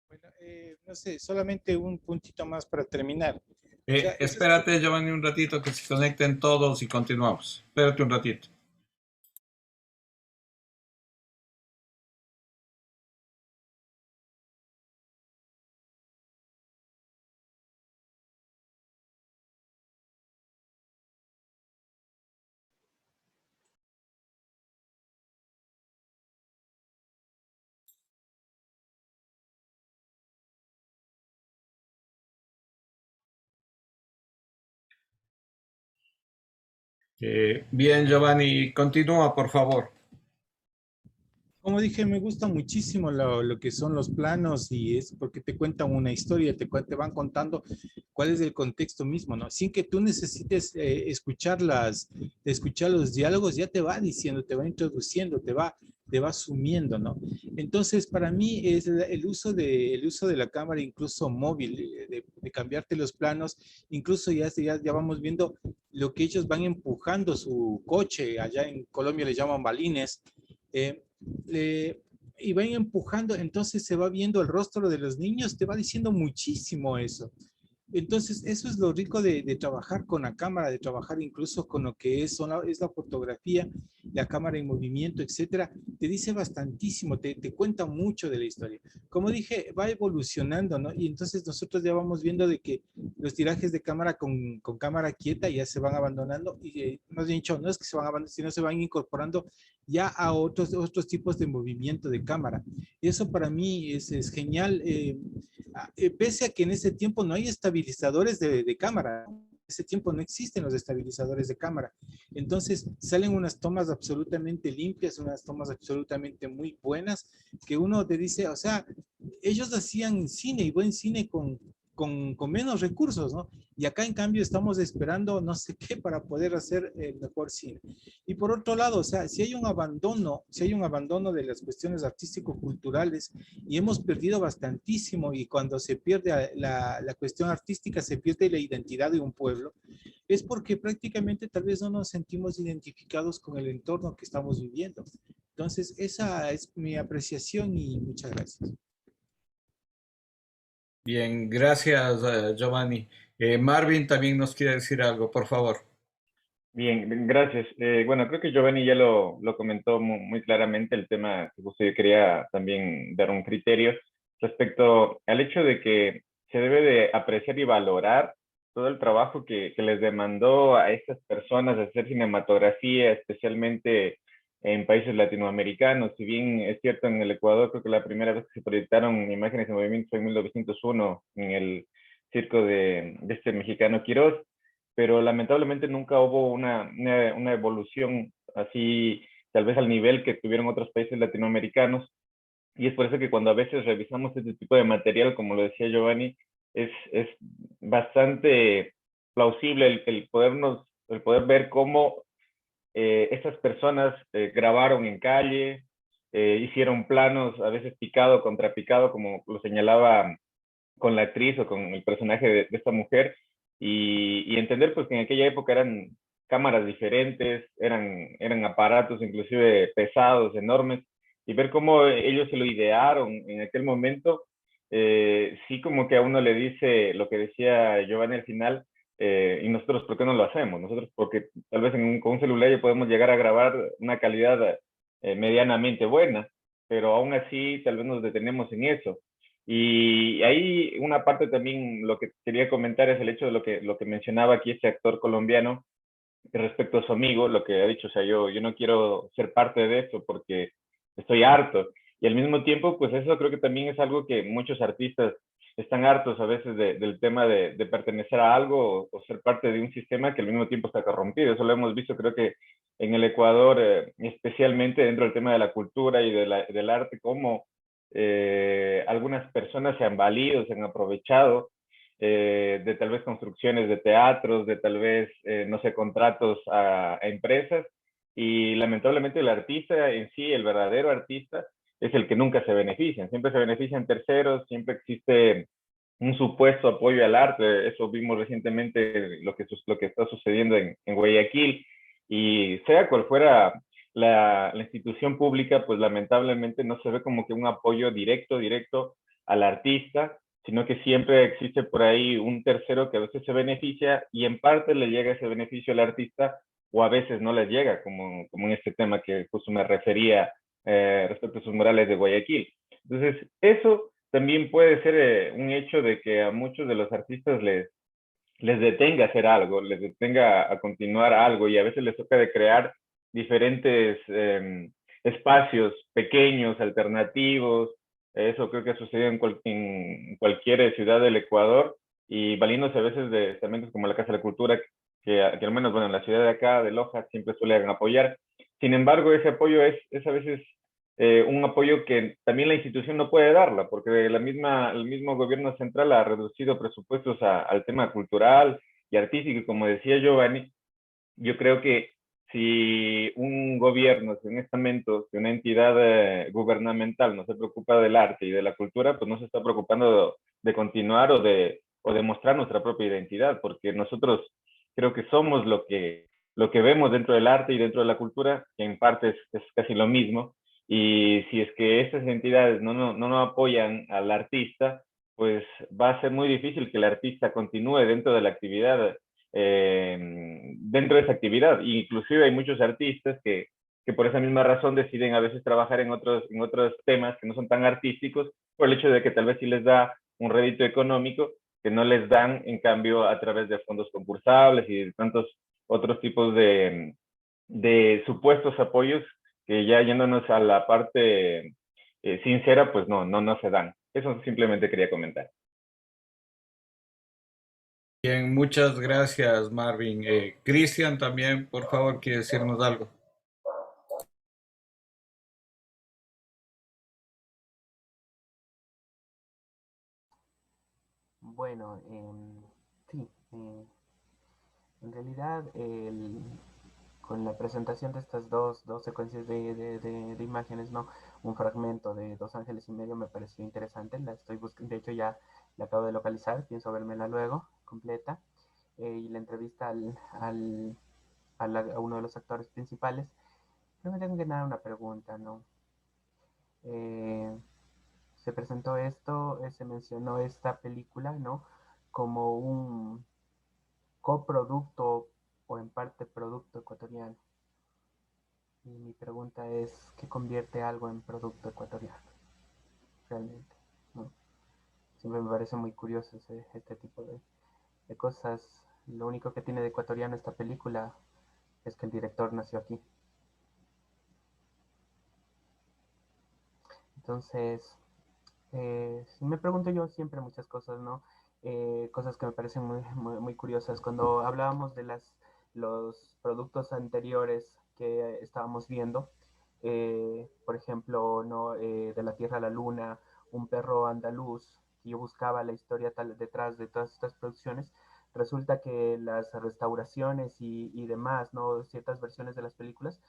Bueno, no sé, solamente un puntito más para terminar. O sea, Espérate, Giovanni, un ratito que se conecten todos y continuamos. Espérate un ratito. Bien, Giovanni, continúa, por favor. como dije, me gusta muchísimo lo que son los planos y es porque te cuentan una historia, te van contando cuál es el contexto mismo, ¿no? Sin que tú necesites escuchar los diálogos, ya te va diciendo, te va introduciendo, te va sumiendo, ¿no? Entonces, para mí es el uso de la cámara, incluso móvil, de cambiarte los planos, incluso ya vamos viendo lo que ellos van empujando su coche, allá en Colombia le llaman balines, eh, y van empujando, entonces se va viendo el rostro de los niños, te va diciendo muchísimo eso. Entonces, eso es lo rico de trabajar con la cámara, de trabajar incluso con lo que es la fotografía, la cámara en movimiento, etcétera. Te dice bastantísimo, te cuenta mucho de la historia. Como dije, va evolucionando, ¿no? Y entonces nosotros ya vamos viendo de que los tirajes de cámara con cámara quieta ya se van abandonando y más bien dicho, no es que se van abandonando, sino se van incorporando ya a otros tipos de movimiento de cámara. Y eso para mí es genial. Pese a que en ese tiempo no hay estabilizadores de cámara, en ese tiempo no existen los estabilizadores de cámara. Entonces salen unas tomas absolutamente limpias, unas tomas absolutamente muy buenas, que uno te dice, o sea, ellos hacían cine y buen cine con menos recursos, ¿no? Y acá en cambio estamos esperando no sé qué para poder hacer el mejor cine. Y por otro lado, o sea, si hay un abandono de las cuestiones artístico-culturales y hemos perdido bastantísimo y cuando se pierde la cuestión artística se pierde la identidad de un pueblo, es porque prácticamente tal vez no nos sentimos identificados con el entorno que estamos viviendo. Entonces, esa es mi apreciación y muchas gracias. Bien, gracias, Giovanni. Marvin también nos quiere decir algo, por favor. Bien, gracias. Bueno, creo que Giovanni ya lo comentó muy claramente el tema que justo yo quería también dar un criterio respecto al hecho de que se debe de apreciar y valorar todo el trabajo que les demandó a estas personas hacer cinematografía, especialmente en países latinoamericanos. Si bien es cierto, en el Ecuador creo que la primera vez que se proyectaron imágenes en movimiento fue en 1901 en el circo de este mexicano Quirós, pero lamentablemente nunca hubo una evolución así, tal vez al nivel que tuvieron otros países latinoamericanos. Y es por eso que cuando a veces revisamos este tipo de material, como lo decía Giovanni, es bastante plausible el poder ver cómo estas personas grabaron en calle, hicieron planos a veces picado contra picado, como lo señalaba con la actriz o con el personaje de esta mujer y entender pues que en aquella época eran cámaras diferentes, eran aparatos inclusive pesados, enormes, y ver cómo ellos se lo idearon en aquel momento, sí como que a uno le dice lo que decía Giovanni al final, y nosotros, ¿por qué no lo hacemos? Nosotros, porque tal vez con un celular ya podemos llegar a grabar una calidad medianamente buena, pero aún así tal vez nos detenemos en eso. Y ahí una parte también lo que quería comentar es el hecho de lo que mencionaba aquí este actor colombiano respecto a su amigo, lo que ha dicho, o sea, yo no quiero ser parte de esto porque estoy harto. Y al mismo tiempo, pues eso creo que también es algo que muchos artistas están hartos a veces del tema de pertenecer a algo o ser parte de un sistema que al mismo tiempo está corrompido. Eso lo hemos visto creo que en el Ecuador, especialmente dentro del tema de la cultura y del arte, como algunas personas se han valido, se han aprovechado de tal vez construcciones de teatros, de tal vez, no sé, contratos a empresas. Y lamentablemente el artista en sí, el verdadero artista, es el que nunca se benefician. Siempre se benefician terceros, siempre existe un supuesto apoyo al arte. Eso vimos recientemente lo que está sucediendo en Guayaquil. Y sea cual fuera la institución pública, pues lamentablemente no se ve como que un apoyo directo al artista, sino que siempre existe por ahí un tercero que a veces se beneficia y en parte le llega ese beneficio al artista o a veces no les llega, como en este tema que justo me refería respecto a sus murales de Guayaquil. Entonces, eso también puede ser un hecho de que a muchos de los artistas les detenga hacer algo, les detenga a continuar algo y a veces les toca de crear diferentes espacios pequeños, alternativos. Eso creo que ha sucedido en cualquier ciudad del Ecuador y valiéndose a veces de estamentos como la Casa de la Cultura, que al menos, bueno, en la ciudad de acá, de Loja, siempre suelen apoyar. Sin embargo, ese apoyo es a veces un apoyo que también la institución no puede darla, porque el mismo gobierno central ha reducido presupuestos al tema cultural y artístico, y como decía Giovanni, yo creo que si un gobierno, si un estamento, si una entidad gubernamental no se preocupa del arte y de la cultura, pues no se está preocupando de continuar o de mostrar nuestra propia identidad, porque nosotros creo que somos lo que vemos dentro del arte y dentro de la cultura, que en parte es casi lo mismo, y si es que estas entidades no apoyan al artista, pues va a ser muy difícil que el artista continúe dentro de la actividad dentro de esa actividad. Inclusive hay muchos artistas que por esa misma razón deciden a veces trabajar en otros temas que no son tan artísticos, por el hecho de que tal vez sí les da un rédito económico que no les dan, en cambio, a través de fondos concursables y de tantos otros tipos de supuestos apoyos que ya yéndonos a la parte sincera, pues no se dan. Eso simplemente quería comentar. Bien, muchas gracias, Marvin. Cristian también, por favor, quiere decirnos algo. Bueno, sí, en realidad con la presentación de estas dos secuencias de imágenes, ¿no? Un fragmento de Dos Ángeles y Medio me pareció interesante, la estoy buscando, de hecho ya la acabo de localizar, pienso vérmela luego, completa, y la entrevista a uno de los actores principales. Pero me tengo que dar una pregunta, ¿no? Eh, Se presentó esto, se mencionó esta película, ¿no? Como un coproducto o en parte producto ecuatoriano. Y mi pregunta es, ¿qué convierte algo en producto ecuatoriano? Realmente, ¿no? Siempre me parece muy curioso este tipo de cosas. Lo único que tiene de ecuatoriano esta película es que el director nació aquí. Entonces, me pregunto yo siempre muchas cosas, ¿no? Cosas que me parecen muy curiosas. Cuando hablábamos de los productos anteriores que estábamos viendo, por ejemplo, ¿no? De la Tierra a la Luna, Un perro andaluz, que yo buscaba la historia detrás de todas estas producciones, resulta que las restauraciones y demás, ¿no? Ciertas versiones de las películas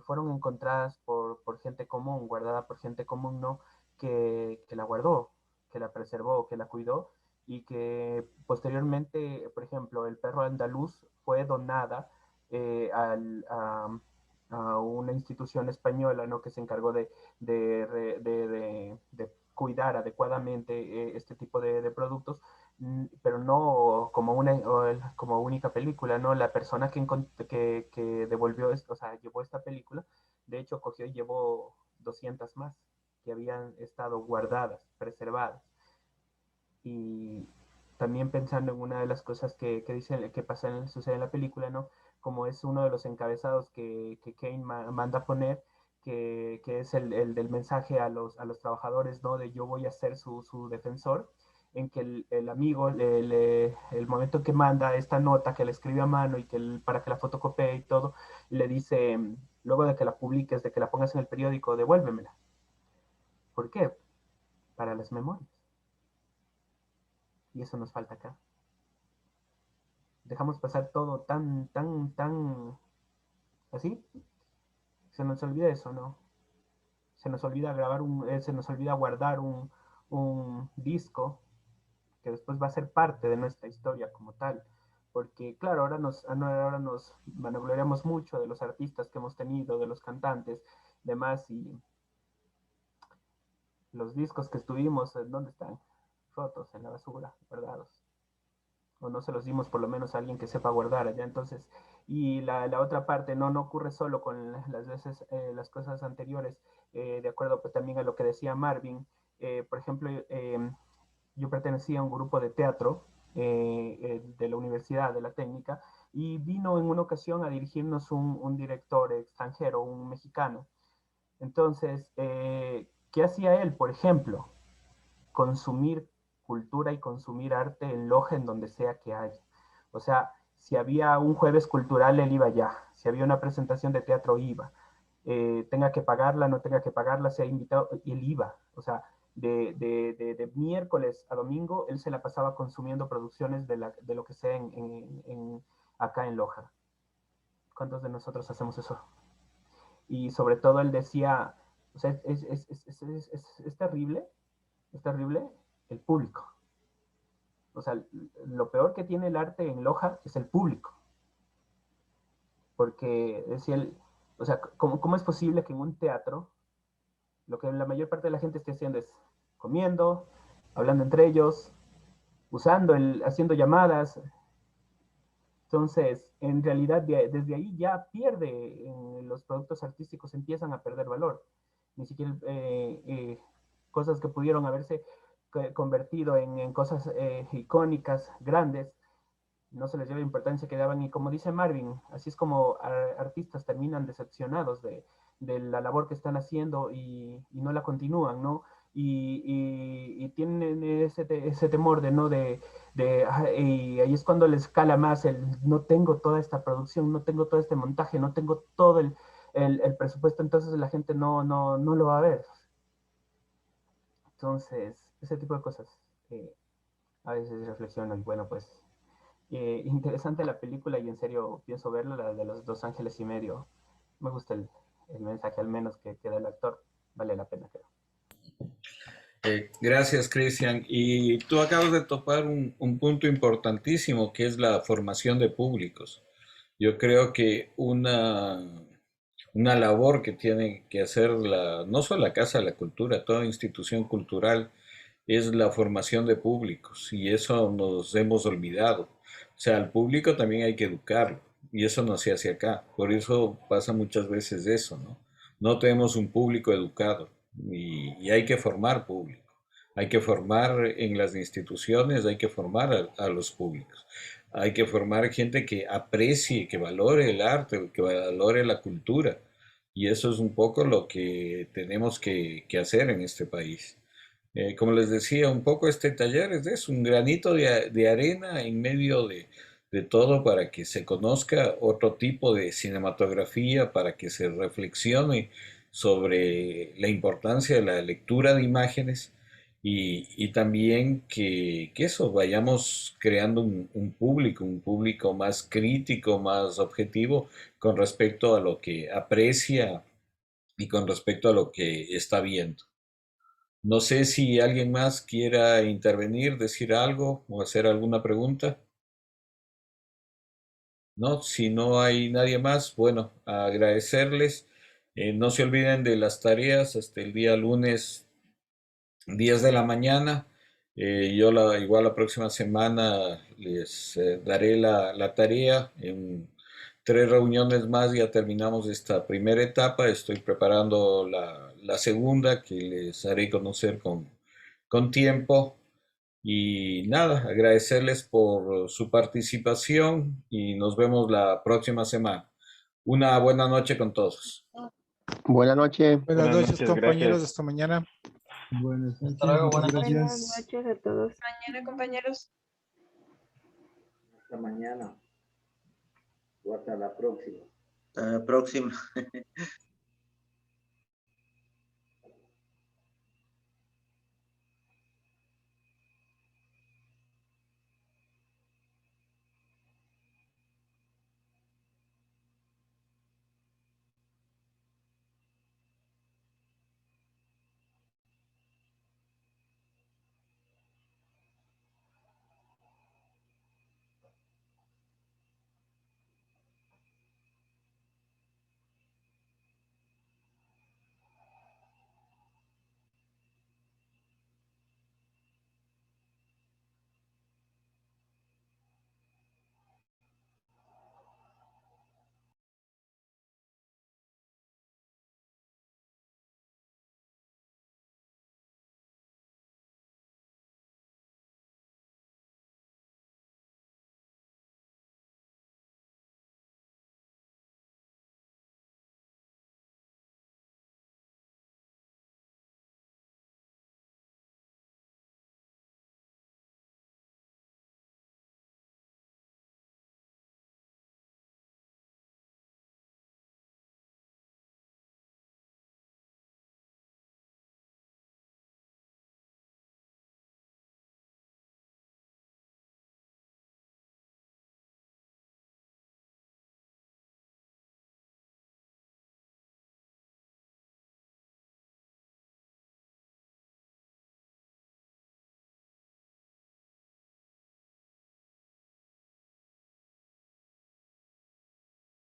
fueron encontradas por gente común, guardada por gente común, ¿no? Que la guardó, que la preservó, que la cuidó y que posteriormente, por ejemplo, el perro andaluz fue donada eh, al, a, a, una institución española, ¿no? Que se encargó de cuidar adecuadamente este tipo de productos, pero no como como única película, ¿no? La persona que devolvió esto, o sea, llevó esta película, de hecho cogió y llevó 200 más que habían estado guardadas, preservadas. Y también pensando en una de las cosas que sucede en la película, ¿no? Como es uno de los encabezados que Kane manda poner, que es el del mensaje a los trabajadores, ¿no? De yo voy a ser su defensor, en que el amigo, el momento que manda esta nota que le escribe a mano y para que la fotocopie y todo, le dice, luego de que la publiques, de que la pongas en el periódico, devuélvemela. ¿Por qué? Para las memorias. Y eso nos falta acá. Dejamos pasar todo tan así. Se nos olvida eso, ¿no? se nos olvida grabar se nos olvida guardar un disco que después va a ser parte de nuestra historia como tal. Porque claro, ahora nos vanagloriamos mucho de los artistas que hemos tenido, de los cantantes, demás, y los discos que estuvimos, ¿dónde están? Rotos, en la basura, guardados. O no se los dimos por lo menos a alguien que sepa guardar allá. Entonces, y la otra parte no ocurre solo con las veces, las cosas anteriores, de acuerdo pues, también a lo que decía Marvin. Por ejemplo, yo pertenecía a un grupo de teatro de la Universidad de la Técnica, y vino en una ocasión a dirigirnos un director extranjero, un mexicano. Entonces, ¿qué hacía él? Por ejemplo, consumir cultura y consumir arte en Loja, en donde sea que haya. O sea, si había un jueves cultural, él iba ya. Si había una presentación de teatro, iba. Tenga que pagarla, no tenga que pagarla, sea invitado, él iba. O sea, de miércoles a domingo, él se la pasaba consumiendo producciones de lo que sea acá en Loja. ¿Cuántos de nosotros hacemos eso? Y sobre todo él decía, o sea, es terrible el público. O sea, lo peor que tiene el arte en Loja es el público. Porque decía él, o sea, ¿cómo es posible que en un teatro lo que la mayor parte de la gente esté haciendo es comiendo, hablando entre ellos, haciendo llamadas? Entonces, en realidad, desde ahí ya los productos artísticos empiezan a perder valor. Ni siquiera cosas que pudieron haberse convertido en cosas icónicas, grandes, no se les dio la importancia que daban. Y como dice Marvin, así es como artistas terminan decepcionados de la labor que están haciendo y no la continúan, ¿no? Y tienen ese temor de, ¿no? Y ahí es cuando les cala más no tengo toda esta producción, no tengo todo este montaje, no tengo todo el presupuesto, entonces la gente no lo va a ver. Entonces, ese tipo de cosas a veces reflexiono. Y bueno, pues interesante la película, y en serio pienso verla, la de los 2 ángeles y medio. Me gusta el mensaje al menos que da el actor, vale la pena, creo. Gracias, Cristian. Y tú acabas de topar un punto importantísimo, que es la formación de públicos. Yo creo que una labor que tiene que hacer no solo la Casa de la Cultura, toda institución cultural, es la formación de públicos, y eso nos hemos olvidado. O sea, al público también hay que educarlo, y eso no se hace acá. Por eso pasa muchas veces eso, ¿no? No tenemos un público educado, y hay que formar público. Hay que formar en las instituciones, hay que formar a los públicos. Hay que formar gente que aprecie, que valore el arte, que valore la cultura. Y eso es un poco lo que tenemos que hacer en este país. Como les decía, un poco este taller es un granito de arena en medio de todo, para que se conozca otro tipo de cinematografía, para que se reflexione sobre la importancia de la lectura de imágenes, y también que eso, vayamos creando un público más crítico, más objetivo con respecto a lo que aprecia y con respecto a lo que está viendo. No sé si alguien más quiera intervenir, decir algo o hacer alguna pregunta. No, si no hay nadie más, bueno, agradecerles. No se olviden de las tareas hasta el día lunes 10 de la mañana. Igual la próxima semana les daré la tarea. En 3 reuniones más ya terminamos esta primera etapa. Estoy preparando la segunda, que les haré conocer con tiempo. Y nada, agradecerles por su participación, y nos vemos la próxima semana. Una buena noche con todos. Buenas noches. Buenas Buenas noches, noches, compañeros. gracias. Hasta mañana. Buenas Hasta noches, luego, muchas buenas noches. Buenas gracias. noches a todos. Mañana, compañeros. Hasta mañana o hasta la próxima. Hasta la próxima.